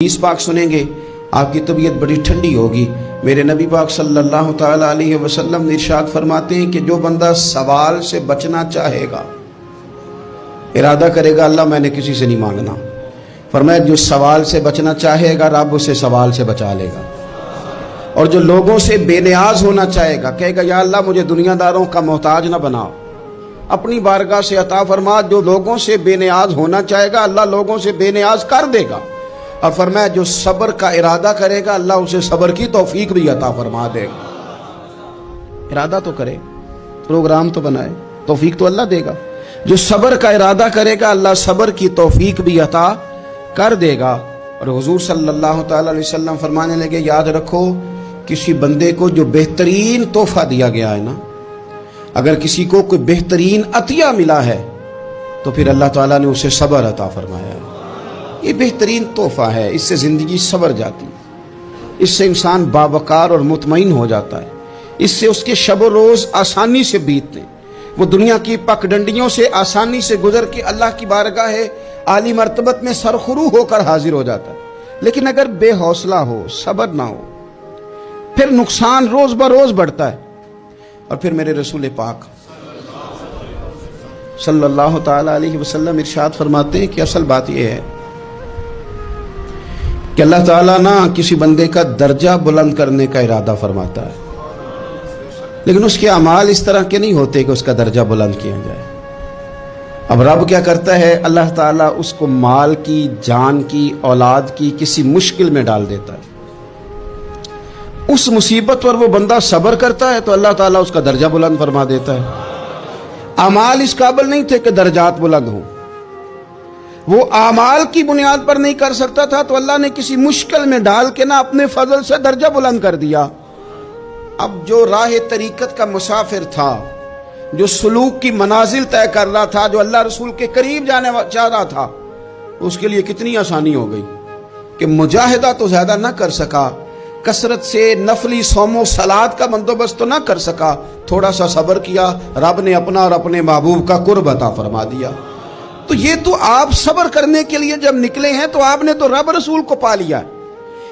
حدیث پاک سنیں گے آپ کی طبیعت بڑی ٹھنڈی ہوگی۔ میرے نبی پاک صلی اللہ تعالیٰ علیہ وسلم نے ارشاد فرماتے ہیں کہ جو بندہ سوال سے بچنا چاہے گا، ارادہ کرے گا اللہ میں نے کسی سے نہیں مانگنا، فرمایا جو سوال سے بچنا چاہے گا رب اسے سوال سے بچا لے گا۔ اور جو لوگوں سے بے نیاز ہونا چاہے گا، کہے گا یا اللہ مجھے دنیا داروں کا محتاج نہ بناؤ، اپنی بارگاہ سے عطا فرما۔ جو لوگوں سے بے نیاز ہونا چاہے گا اللہ لوگوں سے بے نیاز کر دے گا۔ اور فرمایا جو صبر کا ارادہ کرے گا اللہ اسے صبر کی توفیق بھی عطا فرما دے گا۔ ارادہ تو کرے، پروگرام تو بنائے، توفیق تو اللہ دے گا۔ جو صبر کا ارادہ کرے گا اللہ صبر کی توفیق بھی عطا کر دے گا۔ اور حضور صلی اللہ تعالی علیہ وسلم فرمانے لگے یاد رکھو کسی بندے کو جو بہترین تحفہ دیا گیا ہے نا، اگر کسی کو کوئی بہترین عطیہ ملا ہے تو پھر اللہ تعالیٰ نے اسے صبر عطا فرمایا ہے۔ یہ بہترین تحفہ ہے، اس سے زندگی سنور جاتی ہے، اس سے انسان باوقار اور مطمئن ہو جاتا ہے، اس سے اس کے شب و روز آسانی سے بیتتے ہیں، وہ دنیا کی پگڈنڈیوں سے آسانی سے گزر کے اللہ کی بارگاہ عالی مرتبت میں سرخرو ہو کر حاضر ہو جاتا ہے۔ لیکن اگر بے حوصلہ ہو، صبر نہ ہو، پھر نقصان روز بروز بڑھتا ہے۔ اور پھر میرے رسول پاک صلی اللہ تعالی علیہ وسلم ارشاد فرماتے ہیں کہ اصل بات یہ ہے کہ اللہ تعالیٰ نہ کسی بندے کا درجہ بلند کرنے کا ارادہ فرماتا ہے، لیکن اس کے اعمال اس طرح کے نہیں ہوتے کہ اس کا درجہ بلند کیا جائے۔ اب رب کیا کرتا ہے، اللہ تعالیٰ اس کو مال کی، جان کی، اولاد کی کسی مشکل میں ڈال دیتا ہے، اس مصیبت پر وہ بندہ صبر کرتا ہے تو اللہ تعالیٰ اس کا درجہ بلند فرما دیتا ہے۔ اعمال اس قابل نہیں تھے کہ درجات بلند ہوں، وہ اعمال کی بنیاد پر نہیں کر سکتا تھا تو اللہ نے کسی مشکل میں ڈال کے نہ اپنے فضل سے درجہ بلند کر دیا۔ اب جو راہ طریقت کا مسافر تھا، جو سلوک کی منازل طے کر رہا تھا، جو اللہ رسول کے قریب جانے چاہ رہا تھا، اس کے لیے کتنی آسانی ہو گئی کہ مجاہدہ تو زیادہ نہ کر سکا، کثرت سے نفلی صوم و صلات کا بندوبست تو نہ کر سکا، تھوڑا سا صبر کیا، رب نے اپنا اور اپنے محبوب کا قرب عطا فرما دیا۔ تو یہ تو آپ صبر کرنے کے لیے جب نکلے ہیں تو آپ نے تو رب رسول کو پا لیا ہے۔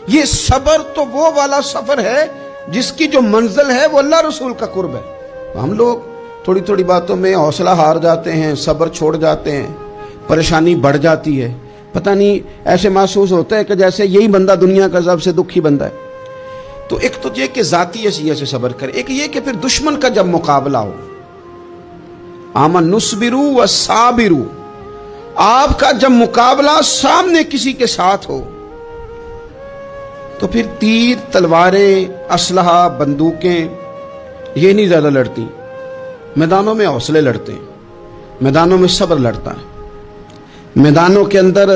یہ صبر تو وہ والا سفر ہے جس کی جو منزل ہے وہ اللہ رسول کا قرب ہے۔ ہم لوگ تھوڑی تھوڑی باتوں میں حوصلہ ہار جاتے ہیں، صبر چھوڑ جاتے ہیں، پریشانی بڑھ جاتی ہے، پتہ نہیں ایسے محسوس ہوتا ہے کہ جیسے یہی بندہ دنیا کا سب سے دکھی بندہ ہے۔ تو ایک تو یہ کہ ذاتی حیثیت سے صبر کرے، ایک یہ کہ پھر دشمن کا جب مقابلہ ہو، آمن نصبرو و صابرو، آپ کا جب مقابلہ سامنے کسی کے ساتھ ہو تو پھر تیر، تلواریں، اسلحہ، بندوقیں یہ نہیں زیادہ لڑتی، میدانوں میں حوصلے لڑتے ہیں، میدانوں میں صبر لڑتا ہے، میدانوں کے اندر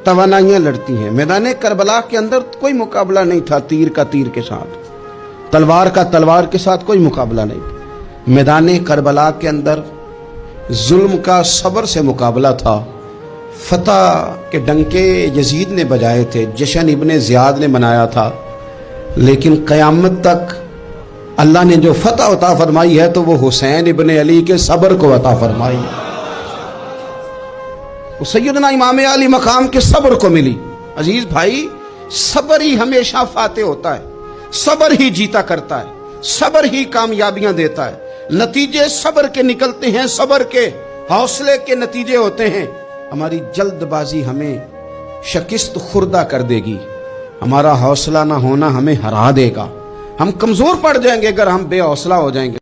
توانائیاں لڑتی ہیں۔ میدان کربلا کے اندر کوئی مقابلہ نہیں تھا تیر کا تیر کے ساتھ، تلوار کا تلوار کے ساتھ کوئی مقابلہ نہیں تھا۔ میدان کربلا کے اندر ظلم کا صبر سے مقابلہ تھا۔ فتح کے ڈنکے یزید نے بجائے تھے، جشن ابن زیاد نے منایا تھا، لیکن قیامت تک اللہ نے جو فتح عطا فرمائی ہے تو وہ حسین ابن علی کے صبر کو عطا فرمائی ہے، وہ سیدنا امام علی مقام کے صبر کو ملی۔ عزیز بھائی، صبر ہی ہمیشہ فاتح ہوتا ہے، صبر ہی جیتا کرتا ہے، صبر ہی کامیابیاں دیتا ہے، نتیجے صبر کے نکلتے ہیں، صبر کے، حوصلے کے نتیجے ہوتے ہیں۔ ہماری جلد بازی ہمیں شکست خوردہ کر دے گی، ہمارا حوصلہ نہ ہونا ہمیں ہرا دے گا، ہم کمزور پڑ جائیں گے اگر ہم بے حوصلہ ہو جائیں گے۔